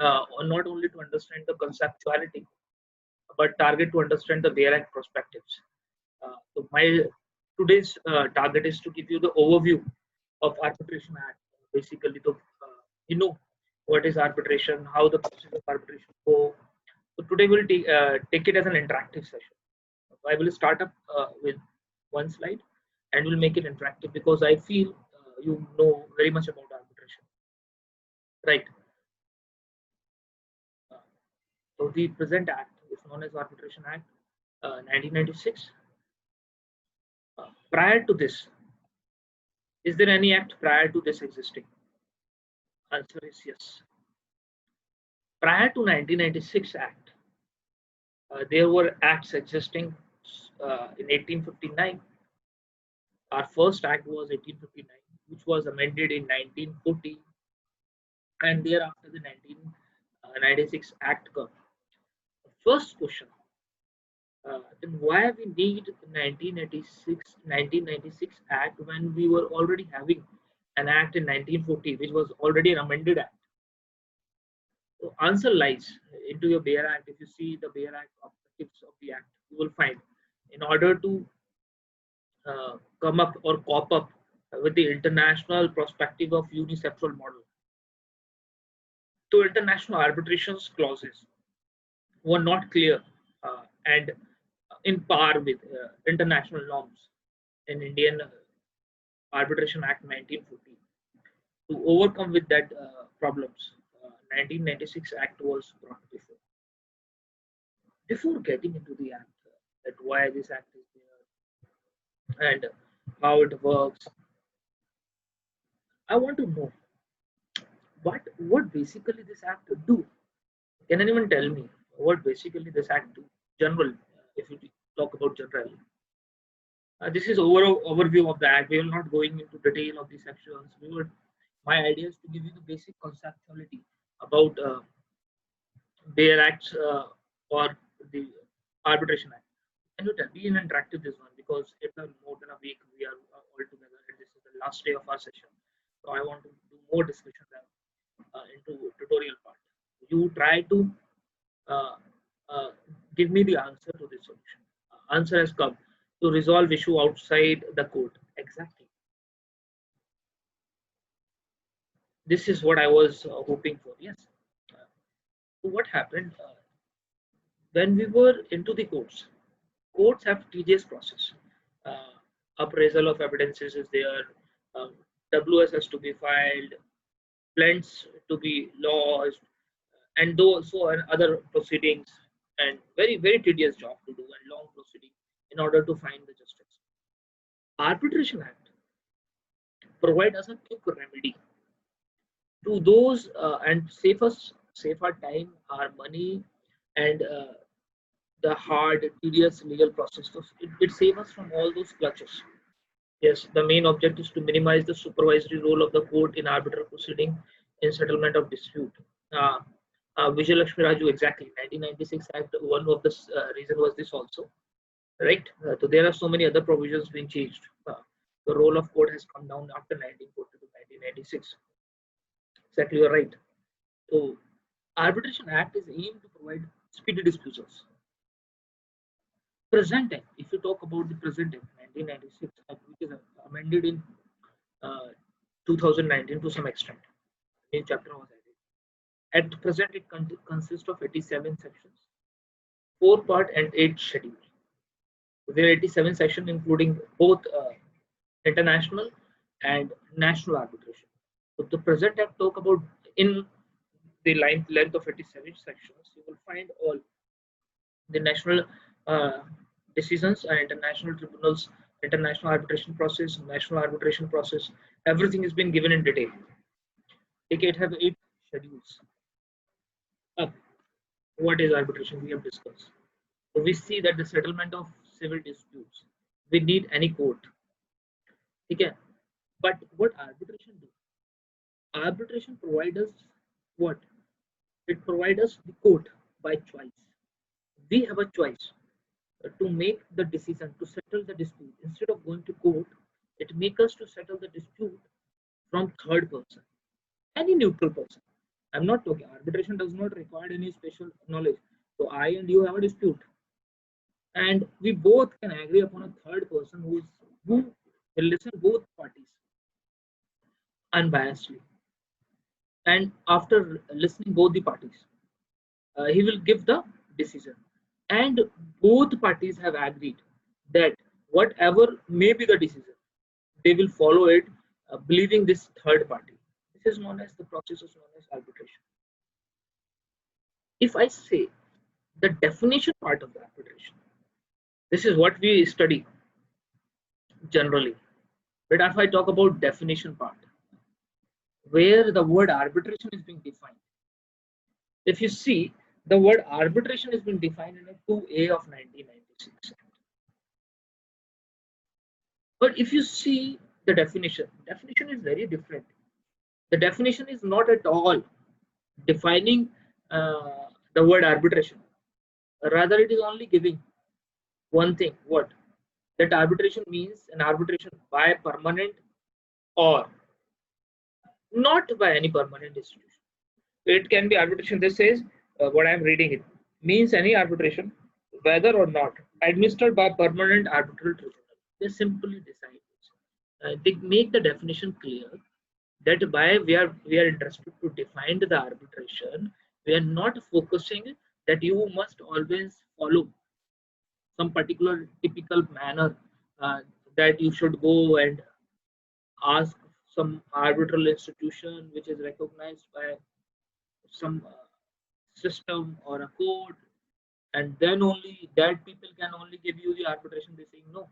not only to understand the conceptuality, but target to understand the Bayer Act perspectives. So my today's target is to give you the overview of Arbitration Act. Basically, you know what is arbitration, how the process of arbitration go. So today we'll take it as an interactive session. So I will start up with one slide and we'll make it interactive because I feel you know very much about arbitration, right? So the present act is known as Arbitration Act 1996. Prior to this, is there any act prior to this existing? Answer is yes. Prior to 1996 Act, there were acts existing in 1859. Our first act was 1859, which was amended in 1940, and thereafter the 1996 Act comes. The first question, then why we need 1996 Act when we were already having an act in 1940, which was already an amended act? So answer lies into your Bayer Act. If you see the Bayer Act objectives of the act, you will find in order to come up or cop up with the international perspective of uniceptural model. So international arbitrations clauses were not clear and in par with international norms in Indian Arbitration Act 1940. To overcome with that problems, 1996 Act was brought before. Before getting into the act, that why this act is there and how it works, I want to know what basically this act do. Can anyone tell me what basically this act do? General, if you talk about general. This is overview of the act. We will not going into detail of the sections. My idea is to give you the basic conceptuality about Bayer Acts or the Arbitration Act. Can you tell? Be an interactive this one because it's more than a week we are all together and this is the last day of our session. So I want to do more discussion into tutorial part. You try to give me the answer to this solution. Answer has come to resolve issue outside the court. Exactly. This is what I was hoping for. Yes. So what happened when we were into the courts? Courts have tedious process. Appraisal of evidences is there. WS has to be filed, plaints to be lodged, and so and other proceedings, and very tedious job to do and long proceeding in order to find the justice. Arbitration Act provide us a quick remedy to those and save our time, our money, and the hard, tedious legal process. So it saves us from all those clutches. Yes, the main object is to minimize the supervisory role of the court in arbitral proceeding in settlement of dispute. Vijay Laxmi Raju, exactly. 1996 Act, one of the reason was this also, right? So there are so many other provisions being changed. The role of court has come down after 1940 to 1996. Exactly, you're right. So Arbitration Act is aimed to provide speedy disposals. Present Act, if you talk about the present Act, 1996 Act, which is amended in 2019 to some extent. New chapter was added. At present, it consists of 87 sections, 4 part and 8 schedule. So there are 87 sections, including both international and national arbitration. So the present Act talk about in the length of 87 sections. You will find all the national decisions and international tribunals, international arbitration process, national arbitration process. Everything has been given in detail. Okay, it has 8 schedules. What is arbitration? We have discussed. So we see that the settlement of civil disputes, we need any court. Okay, but what arbitration do? Arbitration provides us what? It provides us the court by choice. We have a choice to make the decision to settle the dispute. Instead of going to court, it makes us to settle the dispute from third person, any neutral person. I'm not talking. Arbitration does not require any special knowledge. So I and you have a dispute, and we both can agree upon a third person who will listen both parties unbiasedly, and after listening both the parties, he will give the decision. And both parties have agreed that whatever may be the decision, they will follow it, believing this third party. This is known as the process is known as arbitration. If I say the definition part of the arbitration, this is what we study generally. But if I talk about definition part, where the word arbitration is being defined, if you see, the word arbitration has been defined in a 2A of 1996. But if you see the definition is very different. The definition is not at all defining the word arbitration. Rather, it is only giving one thing, what? That arbitration means an arbitration by permanent or not by any permanent institution. It can be arbitration. This says what I am reading it means any arbitration, whether or not administered by permanent arbitral tribunal. They simply decide this. They make the definition clear that by we are interested to define the arbitration. We are not focusing that you must always follow some particular typical manner, that you should go and ask some arbitral institution which is recognized by some system or a code, and then only that people can only give you the arbitration. They say no.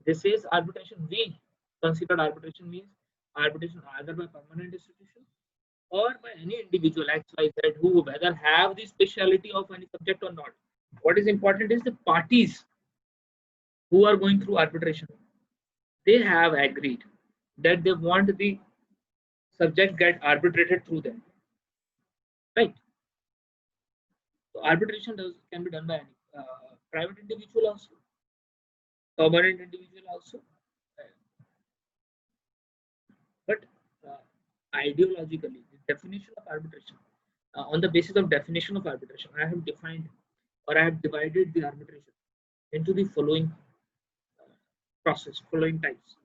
This is arbitration. We consider arbitration means arbitration either by permanent institution or by any individual XYZ who whether have the speciality of any subject or not. What is important is the parties who are going through arbitration. They have agreed that they want the subject get arbitrated through them, right? So arbitration can be done by any private individual also, permanent individual also, but ideologically the definition of arbitration, on the basis of definition of arbitration, I have defined or I have divided the arbitration into the following following types.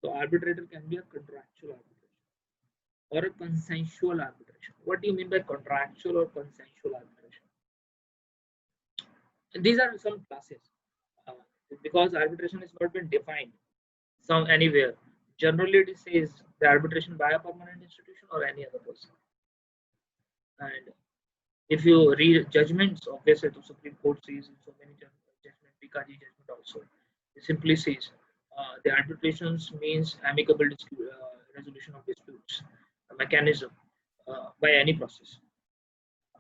So arbitrator can be a contractual arbitration or a consensual arbitration. What do you mean by contractual or consensual arbitration? And these are some classes, because arbitration has not been defined some anywhere. Generally, it says the arbitration by a permanent institution or any other person. And if you read judgments, obviously the Supreme Court says in so many judgments, Bikaji judgment also, it simply says the arbitrations means amicable resolution of disputes, a mechanism by any process.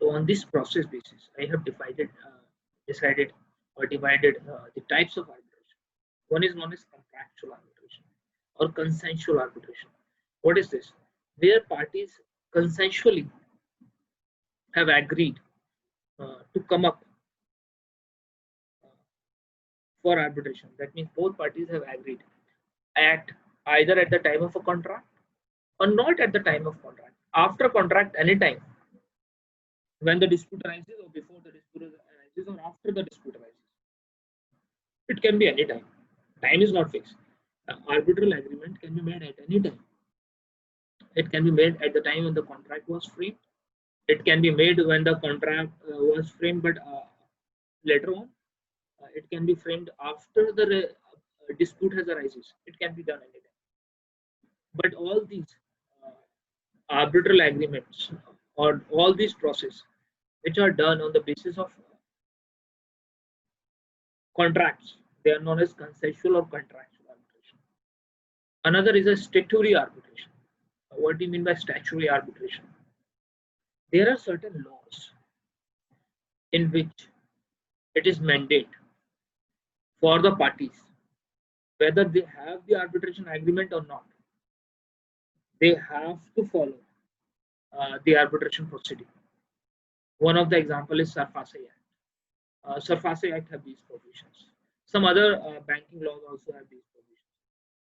So on this process basis, I have decided or divided the types of arbitration. One is known as contractual arbitration or consensual arbitration. What is this? Where parties consensually have agreed to come up for arbitration. That means both parties have agreed at either at the time of a contract or not at the time of contract. After contract, anytime when the dispute arises or before the dispute arises or after the dispute arises. It can be any time. Time is not fixed. Arbitral agreement can be made at any time. It can be made at the time when the contract was framed. It can be made when the contract was framed, but later on, it can be framed after the dispute has arises. It can be done anytime. But all these arbitral agreements or all these processes which are done on the basis of contracts, they are known as consensual or contractual arbitration. Another is a statutory arbitration. What do you mean by statutory arbitration? There are certain laws in which it is mandate for the parties, whether they have the arbitration agreement or not, they have to follow the arbitration proceeding. One of the example is Surface Act. Surface Act have these provisions. Some other banking laws also have these provisions.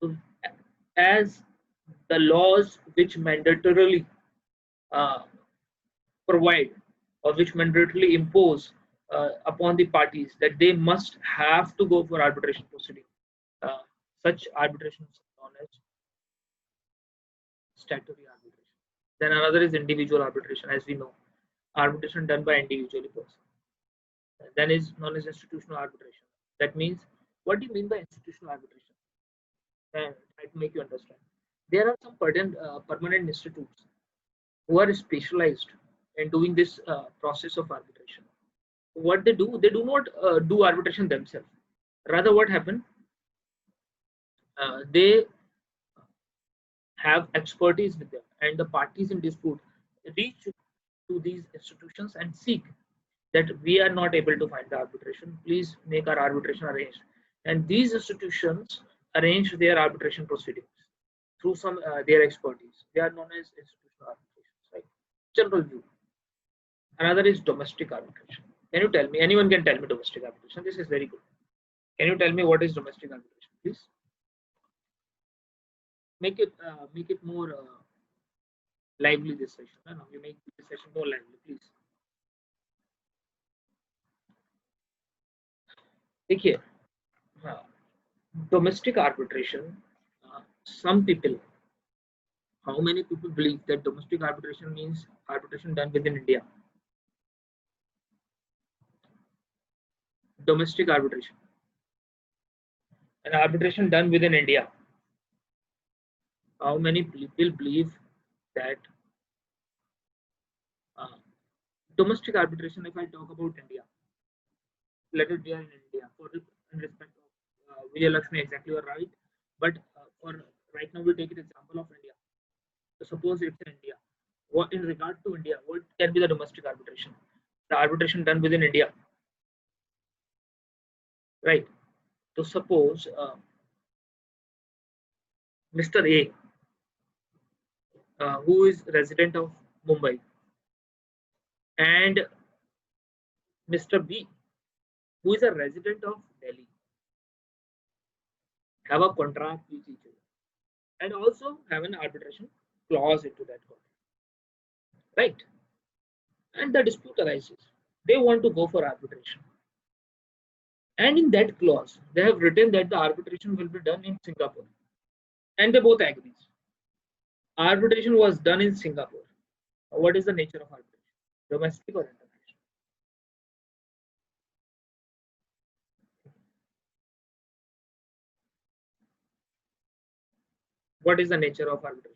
So, as the laws which mandatorily provide or which mandatorily impose upon the parties that they must have to go for arbitration proceeding. Such arbitration is known as statutory arbitration. Then another is individual arbitration, as we know, arbitration done by individual person. Then is known as institutional arbitration. That means, what do you mean by institutional arbitration? And try to make you understand. There are some permanent institutes who are specialized in doing this process of arbitration. What they do not do arbitration themselves. Rather, what happened? They have expertise with them, and the parties in dispute reach to these institutions and seek that we are not able to find the arbitration. Please make our arbitration arranged. And these institutions arrange their arbitration proceedings through some their expertise. They are known as institutional arbitrations, right? General view. Another is domestic arbitration. Can you tell me? Anyone can tell me domestic arbitration. This is very good. Can you tell me what is domestic arbitration, please? Make it more lively this session. No, you make this session more lively, please. देखिए, domestic arbitration. Some people, how many people believe that domestic arbitration means arbitration done within India? Domestic arbitration, an arbitration done within India. How many people believe that domestic arbitration, if I talk about India, let it be in India, in respect of Vijay Laxmi, exactly, you're right. But for right now, we'll take an example of India. So suppose it's in India. What in regard to India, what can be the domestic arbitration? The arbitration done within India, right? So suppose Mr. A, who is resident of Mumbai, and Mr. B, who is a resident of Delhi, have a contract with each other and also have an arbitration clause into that contract, right? And the dispute arises. They want to go for arbitration. And in that clause, they have written that the arbitration will be done in Singapore. And they both agree. Arbitration was done in Singapore. What is the nature of arbitration? Domestic or international? What is the nature of arbitration?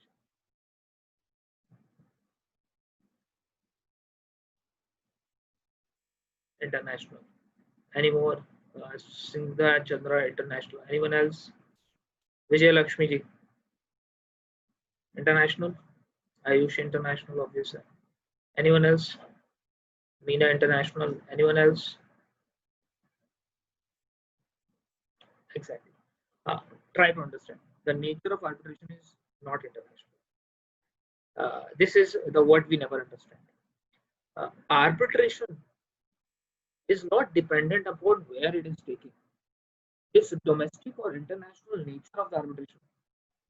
International. Any more? Singha Chandra International. Anyone else? Vijay Lakshmi ji. International. Ayush International, obviously. Anyone else? Meena International. Anyone else? Exactly. Try to understand. The nature of arbitration is not international. This is the word we never understand. Arbitration is not dependent upon where it is taking. This domestic or international nature of the arbitration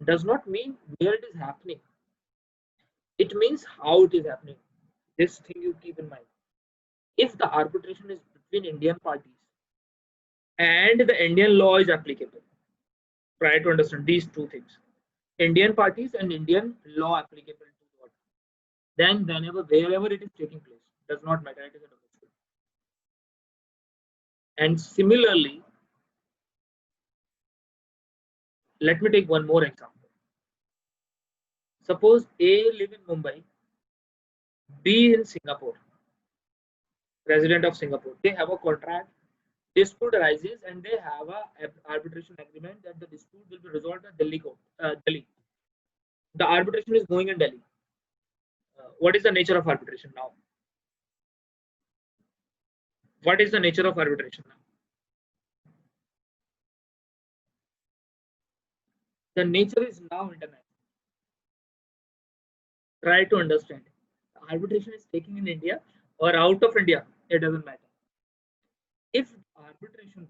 does not mean where it is happening. It means how it is happening. This thing you keep in mind. If the arbitration is between Indian parties and the Indian law is applicable, try to understand these two things. Indian parties and Indian law applicable to what? Then wherever it is taking place, does not matter, it is a domestic. And similarly, let me take one more example. Suppose A live in Mumbai, B in Singapore, resident of Singapore. They have a contract, dispute arises, and they have an arbitration agreement that the dispute will be resolved at Delhi court. Delhi. The arbitration is going in Delhi. What is the nature of arbitration now? What is the nature of arbitration now? The nature is now international. Try to understand. Arbitration is taking in India or out of India, it doesn't matter. If arbitration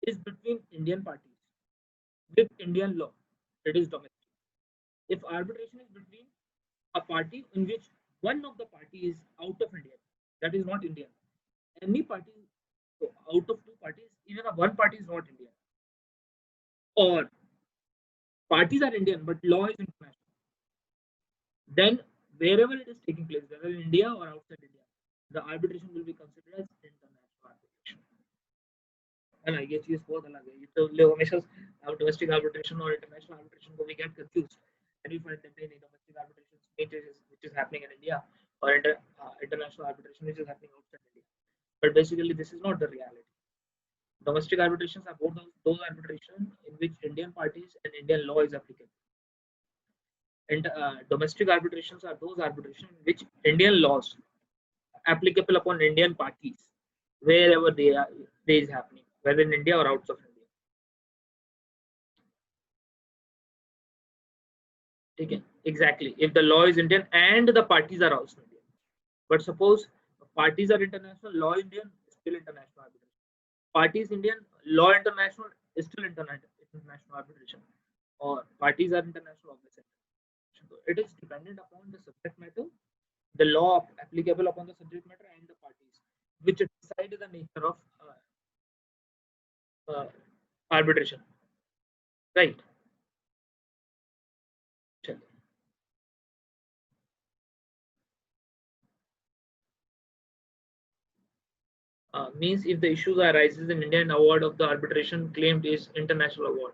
is between Indian parties with Indian law, it is domestic. If arbitration is between a party in which one of the parties is that is not Indian. Any party, so out of two parties, even a one party is not Indian. Or parties are Indian, but law is international. Then wherever it is taking place, whether in India or outside India, the arbitration will be considered as international arbitration. And I guess yes, both अलग है. ये तो लोग हमेशा domestic arbitration or international arbitration को we get confused, and we find that in domestic arbitration which is happening in India, or international arbitration which is happening outside India. But basically, this is not the reality. Domestic arbitrations are both those arbitration in which Indian parties and Indian law is applicable. And domestic arbitrations are those arbitration in which Indian laws applicable upon Indian parties wherever they is happening, whether in India or outside of India. Okay, exactly. If the law is Indian and the parties are also Indian, but suppose parties are international, law Indian, still international arbitration. Parties Indian, law international, is still international arbitration, or parties are international, obviously. So it is dependent upon the subject matter, the law applicable upon the subject matter, and the parties, which decide the nature of arbitration, right? Means if the issues arises in India and award of the arbitration claimed is international award,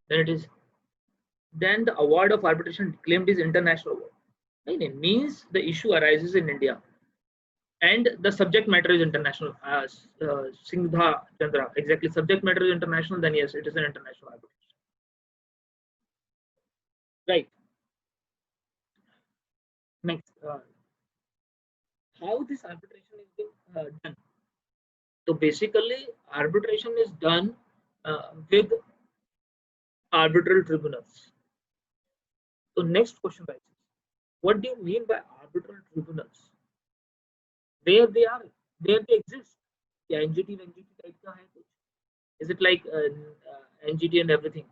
then the award of arbitration claimed is international award. It means the issue arises in India and the subject matter is international. Singha Chandra, exactly. Subject matter is international, then yes, it is an international arbitration. Right. Next, how this arbitration is being done? So basically, arbitration is done with arbitral tribunals. So next question rises: what do you mean by arbitral tribunals? Where they are, where they exist? Yeah, NGT and NGT type का है कुछ? Is it like NGT and everything?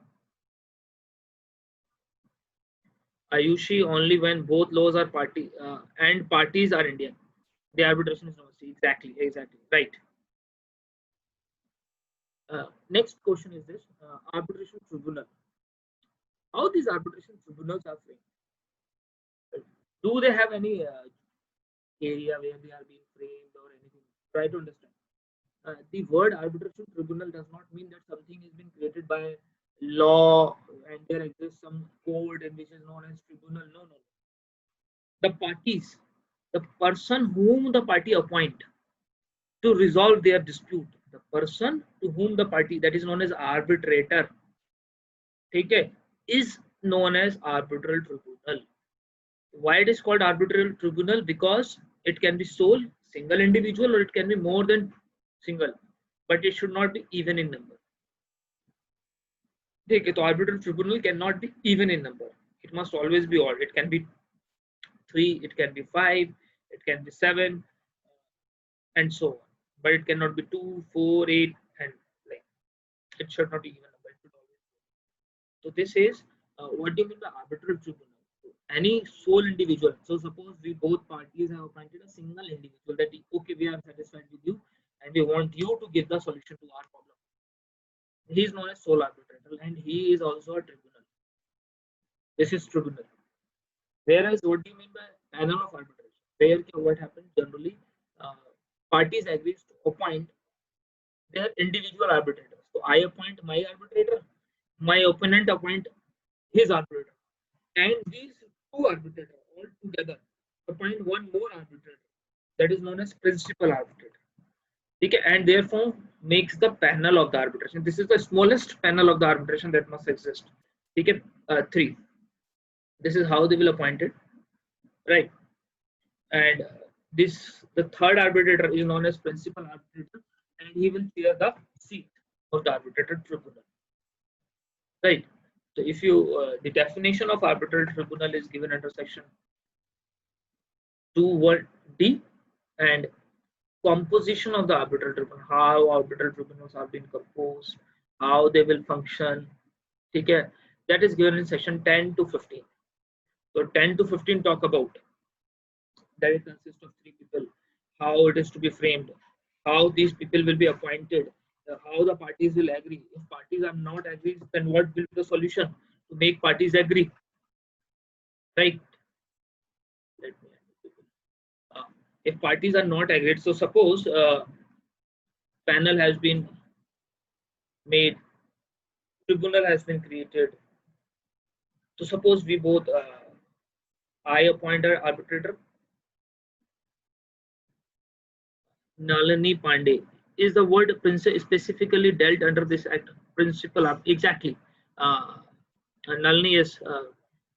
Ayushi only when both laws are party and parties are Indian. The arbitration is domestic. Exactly, right. Next question is this: arbitration tribunal. How these arbitration tribunals are framed? Do they have any area where they are being framed or anything? Try to understand. The word arbitration tribunal does not mean that something has been created by law and there exists some code and which is known as tribunal. No. The parties, the person whom the party appoint to resolve their dispute, the person to whom the party, that is known as arbitrator, okay, is known as arbitral tribunal. Why it is called arbitral tribunal? Because it can be sole, single individual, or it can be more than single, but it should not be even in number. Okay, so arbitral tribunal cannot be even in number. It must always be odd. It can be 3, it can be 5, it can be 7, and so on. But it cannot be 2, 4, 8, and like it should not be even number. It should always be. So this is what do you mean by arbitral tribunal? Any sole individual. So suppose we both parties have appointed a single individual that okay, we are satisfied with you and we want you to give the solution to our problem. He is known as sole arbitrator and he is also a tribunal. This is tribunal. Whereas what do you mean by panel of arbitration? Where what happens generally, parties agree to appoint their individual arbitrators. So I appoint my arbitrator, my opponent appoint his arbitrator, and these two arbitrators all together appoint one more arbitrator that is known as principal arbitrator. Okay, and therefore makes the panel of the arbitration. This is the smallest panel of the arbitration that must exist. Okay, 3. This is how they will appoint it, right? And the third arbitrator is known as principal arbitrator, and he will chair the seat of the arbitrator tribunal, right? So if you the definition of arbitral tribunal is given under section 2(1)(d), and composition of the arbitral tribunal, how arbitral tribunals are being composed, how they will function. Okay, that is given in section 10 to 15. So 10 to 15 talk about that it consists of 3 people, how it is to be framed, how these people will be appointed, how the parties will agree. If parties are not agreed, then what will be the solution to make parties agree? Right? Let me if parties are not agreed, so suppose panel has been made, tribunal has been created. So suppose we both, I appoint an arbitrator, Nalini Pandey. Is the word specifically dealt under this act? Principal exactly. Uh, Nalini is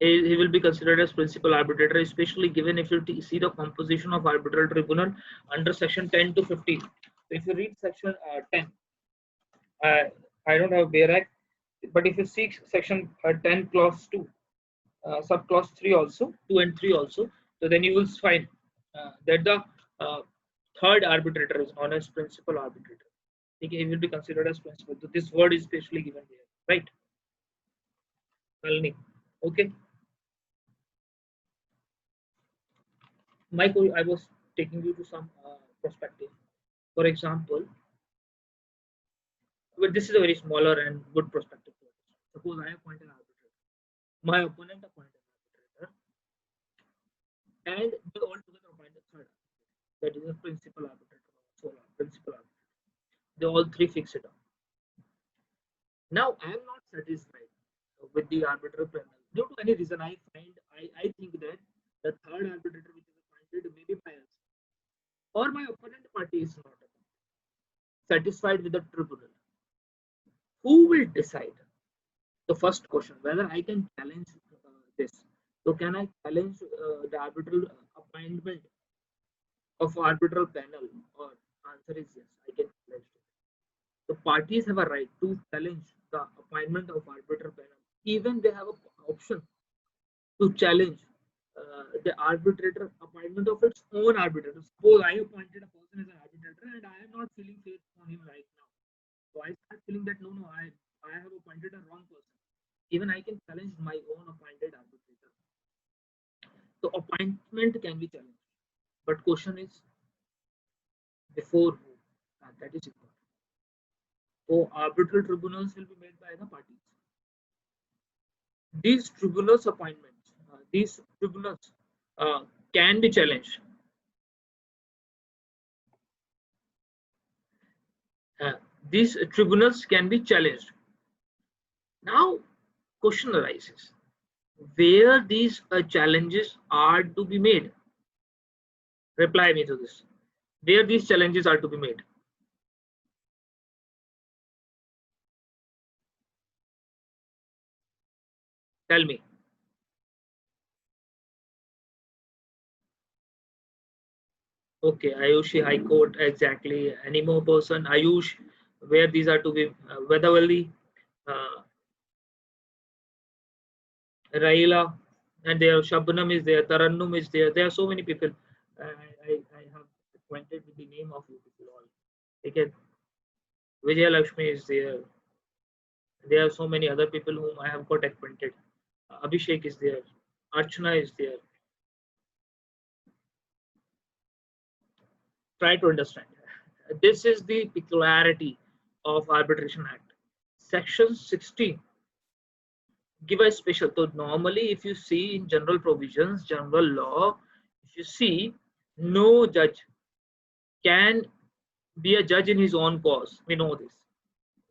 he will be considered as principal arbitrator, especially given if you see the composition of arbitral tribunal under section 10 to 15. So if you read section 10, I don't have Bear Act, but if you see section 10 clause 2, sub clause 3 also, 2 and 3 also, so then you will find that the uh, third arbitrator is known as principal arbitrator. Okay, he will be considered as principal. So this word is specially given there, right? Nalini. Okay. Michael, I was taking you to some perspective. For example, but this is a very smaller and good perspective. Suppose I appoint an arbitrator, my opponent appointed an arbitrator, and they all together appoint a third. That is a principal arbitrator, so principal arbitrator. They all three fix it up. Now I am not satisfied with the arbitral panel. Due to any reason, I think that the third arbitrator which is appointed may be biased, or my opponent party is not satisfied with the tribunal. Who will decide? The first question, whether I can challenge this. So can I challenge the arbitral appointment of arbitral panel? Or answer is yes, I can challenge it. The parties have a right to challenge the appointment of arbitral panel. Even they have an option to challenge the arbitrator appointment of its own arbitrator. Suppose I appointed a person as an arbitrator and I am not feeling faith on him right now. So I start feeling that no, I have appointed a wrong person. Even I can challenge my own appointed arbitrator. So appointment can be challenged. But question is before who? That is important. So arbitral tribunals will be made by the parties. These tribunals appointments, these tribunals can be challenged. These tribunals can be challenged. Now, question arises: where these challenges are to be made? Reply me to this. Where these challenges are to be made? Tell me. Okay, Ayushi High Court, exactly. Any more person? Ayush, where these are to be? Vedavali, Raila, and there Shabnam is there, Tarannum is there. There are so many people. I have acquainted with the name of you people all. Okay, Vijay Lakshmi is there. There are so many other people whom I have got acquainted. Abhishek is there. Archana is there. Try to understand. This is the peculiarity of Arbitration Act. Section 16 give a special. So normally, if you see in general provisions, general law, if you see, no judge can be a judge in his own cause. We know this.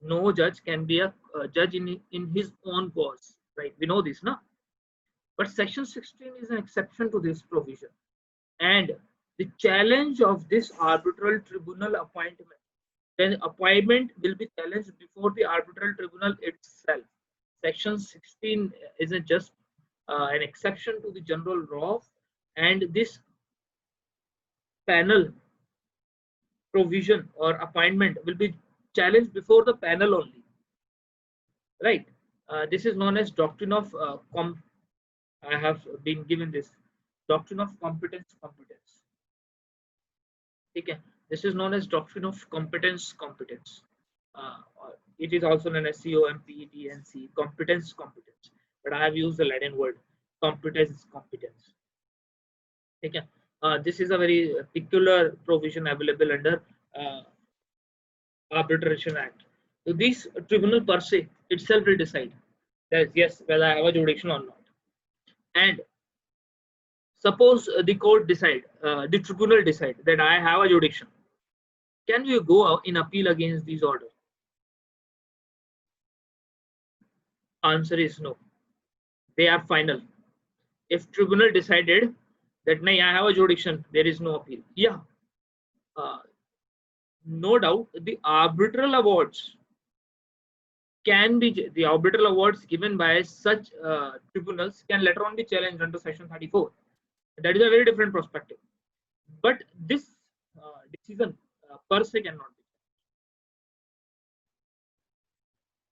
No judge can be a judge in his own cause. Right? We know this, no? But Section 16 is an exception to this provision. And the challenge of this arbitral tribunal appointment, then appointment will be challenged before the arbitral tribunal itself. Section 16 isn't just an exception to the general law, and this panel provision or appointment will be challenged before the panel only. Right? This is known as doctrine of I have been given this doctrine of competence. Okay. This is known as doctrine of competence. Uh, it is also known as COMPETENC, competence. But I have used the Latin word competence. Okay. This is a very peculiar provision available under Arbitration Act. So this tribunal per se itself will decide that yes, whether I have a jurisdiction or not. And suppose the court decide, the tribunal decide that I have a jurisdiction. Can we go in appeal against these orders? Answer is no. They are final. If tribunal decided that I have a jurisdiction, there is no appeal. Yeah, no doubt the arbitral awards can be, the arbitral awards given by such tribunals can later on be challenged under section 34. That is a very different perspective. But this decision per se cannot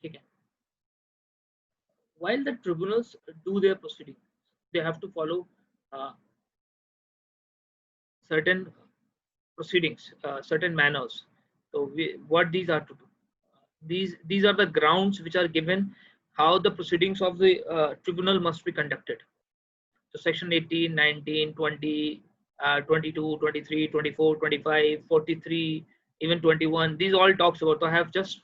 be. Okay. While the tribunals do their proceeding, they have to follow certain proceedings, certain manners. So what these are to do? These are the grounds which are given how the proceedings of the tribunal must be conducted. So section 18, 19, 20, 22, 23, 24, 25, 43, even 21. These all talks about. So I have just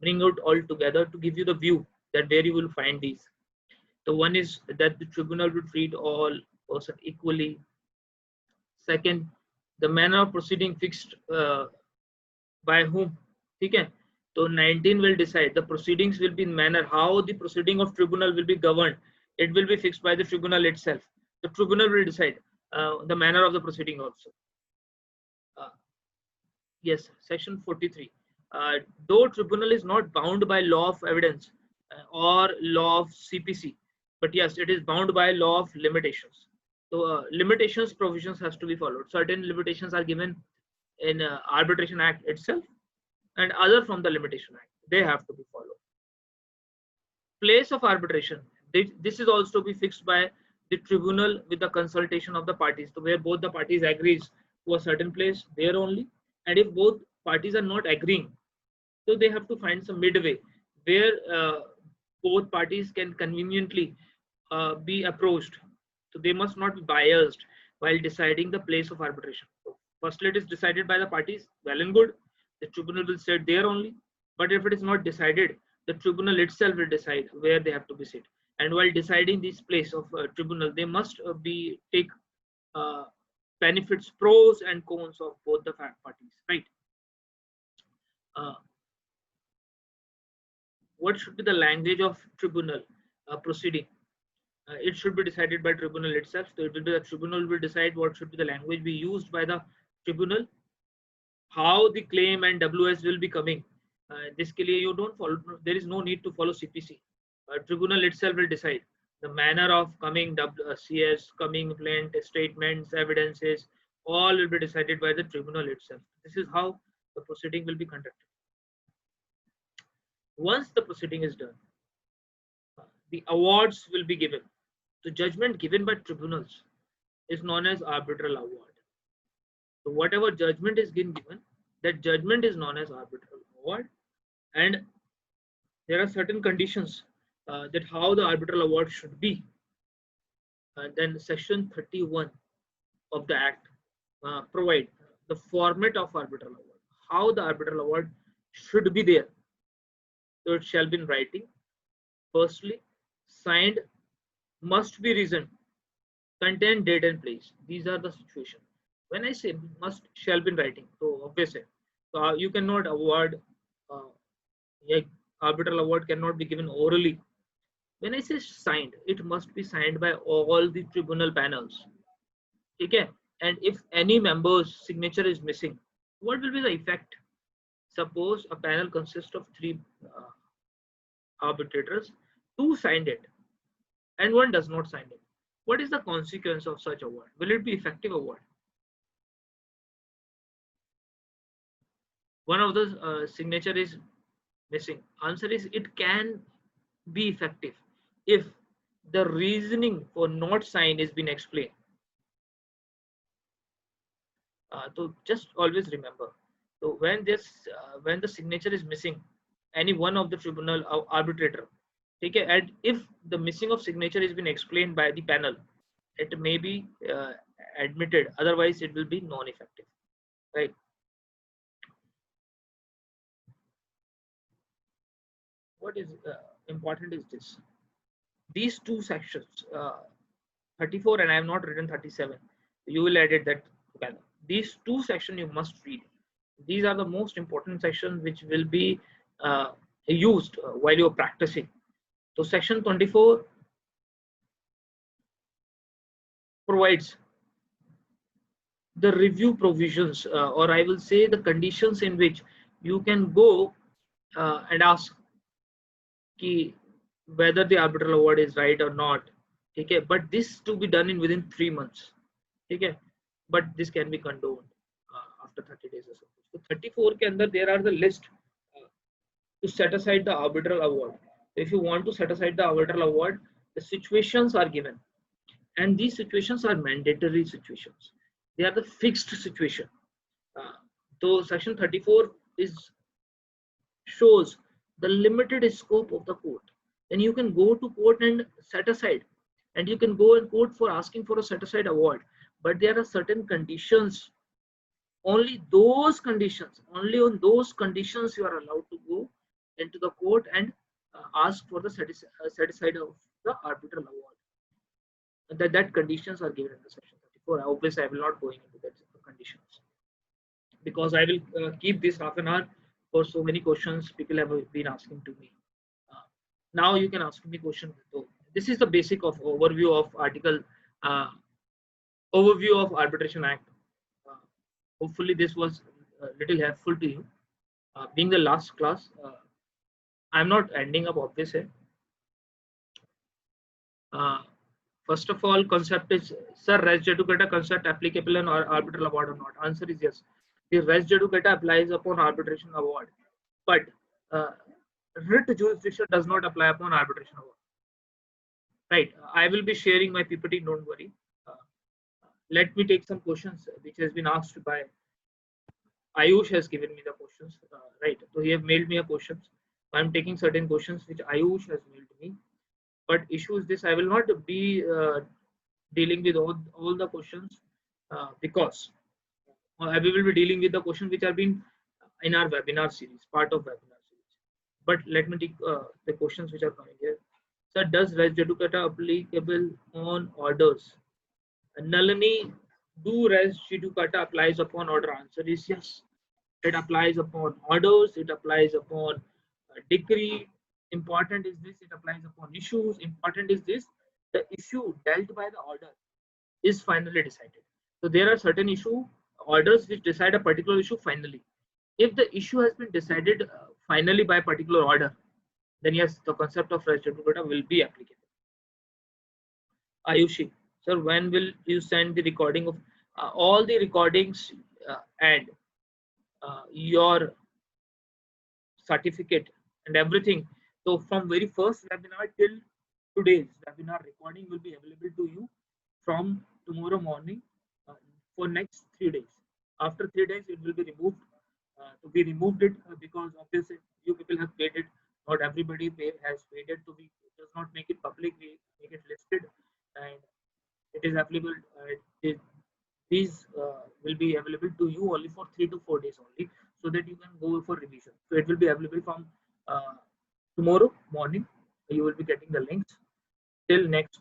bring out all together to give you the view that where you will find these. The one is that the tribunal will treat all persons equally. Second, the manner of proceeding fixed by whom? Okay. So 19 will decide the proceedings will be in manner how the proceeding of tribunal will be governed. It will be fixed by the tribunal itself. The tribunal will decide the manner of the proceeding also. Yes, section 43. Though tribunal is not bound by law of evidence or law of CPC, but yes, it is bound by law of limitations. So limitations provisions has to be followed. Certain limitations are given in Arbitration Act itself, and other from the Limitation Act. They have to be followed. Place of arbitration. This is also to be fixed by the tribunal with the consultation of the parties. So where both the parties agrees to a certain place, there only. And if both parties are not agreeing, so they have to find some midway where both parties can conveniently be approached. So they must not be biased while deciding the place of arbitration. So firstly, it is decided by the parties, well and good. The tribunal will sit there only. But if it is not decided, the tribunal itself will decide where they have to be sit. And while deciding this place of tribunal, they must take benefits, pros and cons of both the parties, right? What should be the language of tribunal proceeding? It should be decided by tribunal itself. So it will be the tribunal will decide what should be the language be used by the tribunal, how the claim and WS will be coming. This के लिए you don't follow. There is no need to follow CPC. Tribunal itself will decide the manner of coming CS, coming complaint, statements, evidences. All will be decided by the tribunal itself. This is how the proceeding will be conducted. Once the proceeding is done, the awards will be given. The judgment given by tribunals is known as arbitral award. So whatever judgment is given, that judgment is known as arbitral award, and there are certain conditions that how the arbitral award should be. And then section 31 of the Act provide the format of arbitral award, how the arbitral award should be there. So it shall be in writing. Firstly, signed, must be reasoned, contain date and place. These are the situation. When I say must, shall be in writing, so obviously, so you cannot award, arbitral award cannot be given orally. When I say signed, it must be signed by all the tribunal panels. Okay, and if any member's signature is missing, what will be the effect? Suppose a panel consists of 3 arbitrators, 2 signed it, and 1 does not sign it. What is the consequence of such award? Will it be effective award? One of the signature is missing. Answer is it can be effective if the reasoning for not sign is been explained. So just always remember. So when the signature is missing, any one of the tribunal arbitrator, okay, and if the missing of signature has been explained by the panel, it may be admitted, otherwise it will be non-effective, right? What is important is this: these two sections, 34, and I have not written 37. You will edit that together. These two sections you must read. These are the most important sections which will be used while you're practicing. So section 24 provides the review provisions, or I will say the conditions in which you can go and ask whether the arbitral award is right or not. Okay, but this to be done in within 3 months. Okay, but this can be condoned after 30 days or so. So 34 ke andar there are the list to set aside the arbitral award. If you want to set aside the arbitral award, the situations are given, and these situations are mandatory situations. They are the fixed situation. So section 34 is shows the limited scope of the court. Then you can go to court and set aside, and you can go in court for asking for a set aside award. But there are certain conditions. Only those conditions, only on those conditions you are allowed to go into the court and ask for the set aside of the arbitral award. And that conditions are given in the section 34. Obviously, I will not go into that conditions because I will keep this half an hour for so many questions people have been asking to me. Now you can ask me question. So this is the basic of overview of article, overview of Arbitration Act. Hopefully this was a little helpful to you. Being the last class, I'm not ending up obviously. First of all, concept is, sir, res judicata concept applicable on arbitral award or not? Answer is yes. The res judicata applies upon arbitration award, but writ jurisdiction does not apply upon arbitration award. Right. I will be sharing my PPT. Don't worry. Let me take some questions which has been asked by Ayush. Has given me the questions. Right. So he have mailed me a questions. I'm taking certain questions which Ayush has mailed me. But issue is this: I will not be dealing with all the questions because we will be dealing with the questions which are being in our webinar series, part of webinar series. But let me take the questions which are coming here. Sir, does res judicata applicable on orders? Nalini, do res judicata applies upon order? Answer is yes. It applies upon orders. It applies upon decree. Important is this: it applies upon issues. Important is this: the issue dealt by the order is finally decided. So there are certain orders which decide a particular issue finally. If the issue has been decided finally by a particular order, then yes, the concept of res judicata will be applicable. Ayushi, sir, when will you send the recording of all the recordings and your certificate and everything? So from very first webinar till today's webinar, recording will be available to you from tomorrow morning for next 3 days. After 3 days, it will be removed. To be removed it because obviously you people have paid it. Not everybody has paid it. To be does not make it public. We make it listed, and it is available. These will be available to you only for 3 to 4 days only, so that you can go for revision. So it will be available from tomorrow morning. You will be getting the links till next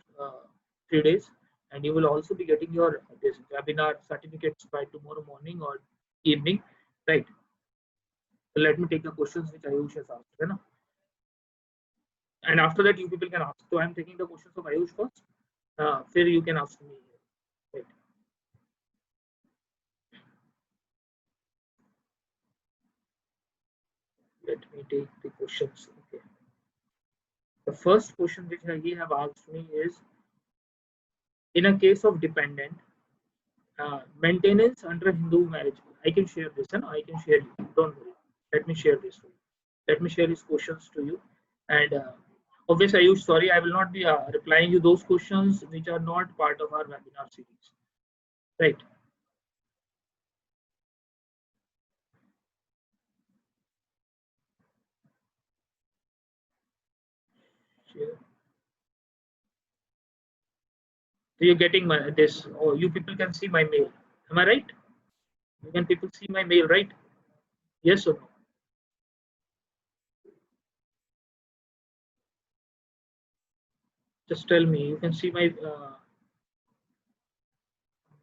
3 days, and you will also be getting your this webinar certificates by tomorrow morning or evening, right? So let me take the questions which Ayush has asked, right? And after that you people can ask. So I'm taking the questions of Ayush first. Then you can ask me. Right. Let me take the questions. Okay. The first question which he have asked me is, in a case of dependent maintenance under Hindu marriage. I can share this, and I can share you. Don't worry. Let me share this for you. Let me share these questions to you. And obviously, Ayush, sorry, I will not be replying you those questions which are not part of our webinar series. Right. Share. So you're getting this, or you people can see my mail. Am I right? You can people see my mail, right? Yes or no? Just tell me. You can see my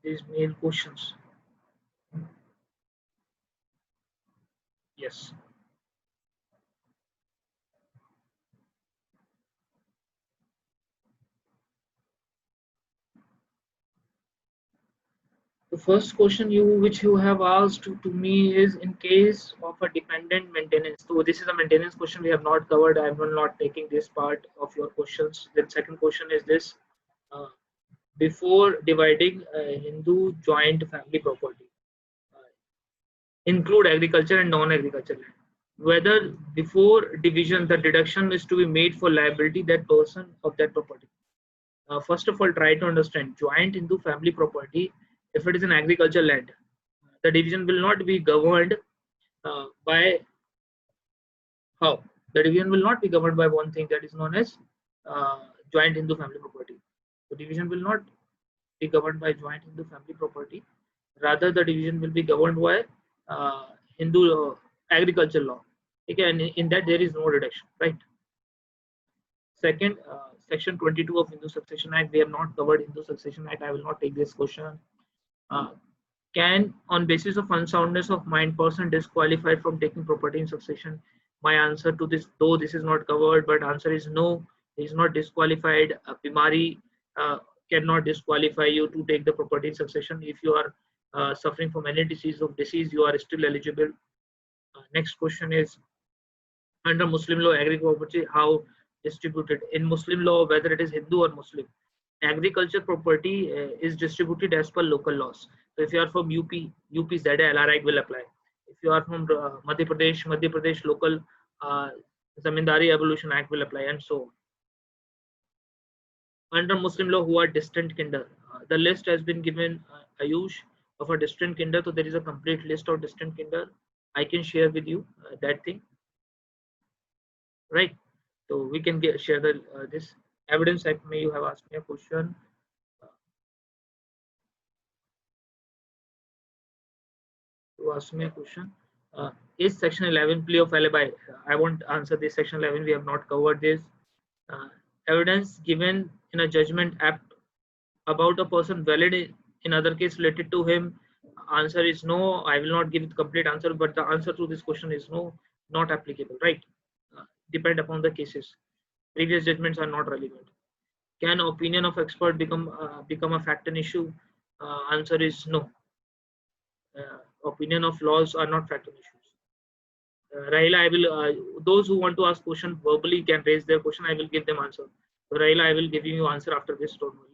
these mail questions. Yes. The first question which you have asked to me is in case of a dependent maintenance. So this is a maintenance question we have not covered. I will not taking this part of your questions. Then second question is this: uh, before dividing Hindu joint family property, uh, include agriculture and non-agriculture land. Whether before division the deduction is to be made for liability that person of that property. First of all, try to understand joint Hindu family property. If it is an agriculture land, the division will not be governed by how? The division will not be governed by one thing that is known as joint Hindu family property. The division will not be governed by joint Hindu family property. Rather, the division will be governed by uh, Hindu agriculture law. Okay, and in that there is no reduction, right? Second, Section 22 of Hindu Succession Act. We have not covered Hindu Succession Act. I will not take this question. Uh, can, on basis of unsoundness of mind, person disqualified from taking property in succession? My answer to this, though this is not covered, but answer is no. He is not disqualified. Bimari cannot disqualify you to take the property in succession. If you are suffering from any disease, you are still eligible. Next question is under Muslim law, agricultural property how distributed in Muslim law, whether it is Hindu or Muslim. Agriculture property is distributed as per local laws. So if you are from UP ZLR Act will apply. If you are from Madhya Pradesh local Zamindari Evolution Act will apply, and so on. Under Muslim law, who are distant kinder. The list has been given, Ayush, of a distant kinder. So there is a complete list of distant kinder. I can share with you that thing, right? So we can share the this evidence. May you have asked me a question. To ask me a question. Is Section 11 plea of alibi? I won't answer this. Section 11. We have not covered this. Evidence given in a judgment apt about a person valid in other case related to him. Answer is no. I will not give the complete answer, but the answer to this question is no, not applicable. Right? Depend upon the cases. Previous judgments are not relevant. Can opinion of expert become a fact and issue? Answer is no. Opinion of laws are not fact and issues. Rahila, I will. Those who want to ask question verbally can raise their question. I will give them answer. So Rahila, I will give you answer after this. Don't worry.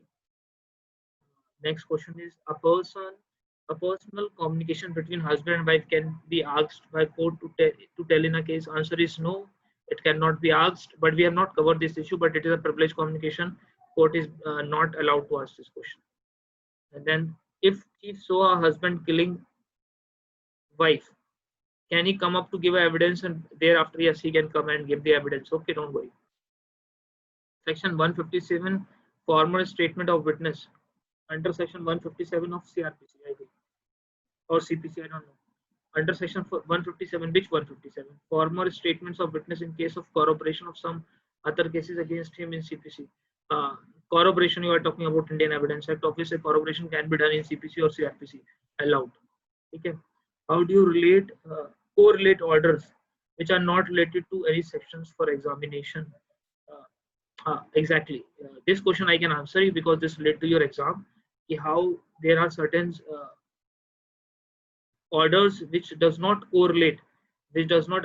Next question is a personal communication between husband and wife can be asked by court to tell in a case. Answer is no, it cannot be asked. But we have not covered this issue. But it is a privileged communication. Court is not allowed to ask this question. And then, if chief saw a husband killing wife, can he come up to give evidence? And thereafter, yes, he can come and give the evidence. Okay, don't worry. Section 157, formal statement of witness. Under Section 157 of CRPC, I think, or CPC, I don't know. Under Section 157, which 157? Formal statements of witness in case of corroboration of some other cases against him in CPC. Corroboration, you are talking about Indian Evidence Act. Obviously, corroboration can be done in CPC or CRPC. Allowed. Okay. How do you correlate orders which are not related to any sections for examination? Exactly. This question I can answer you because this relates to your exam. How there are certain orders which does not correlate, which does not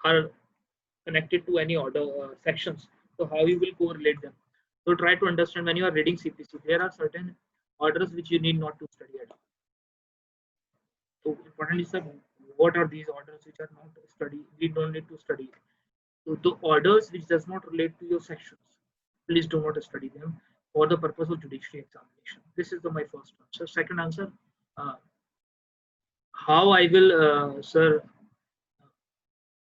are connected to any order sections. So how you will correlate them? So try to understand when you are reading CPC, there are certain orders which you need not to study at all. So important is what are these orders which are not study? We don't need to study. So the orders which does not relate to your sections, please do not study them for the purpose of judiciary examination. This is my first answer. Second answer, how I will, sir,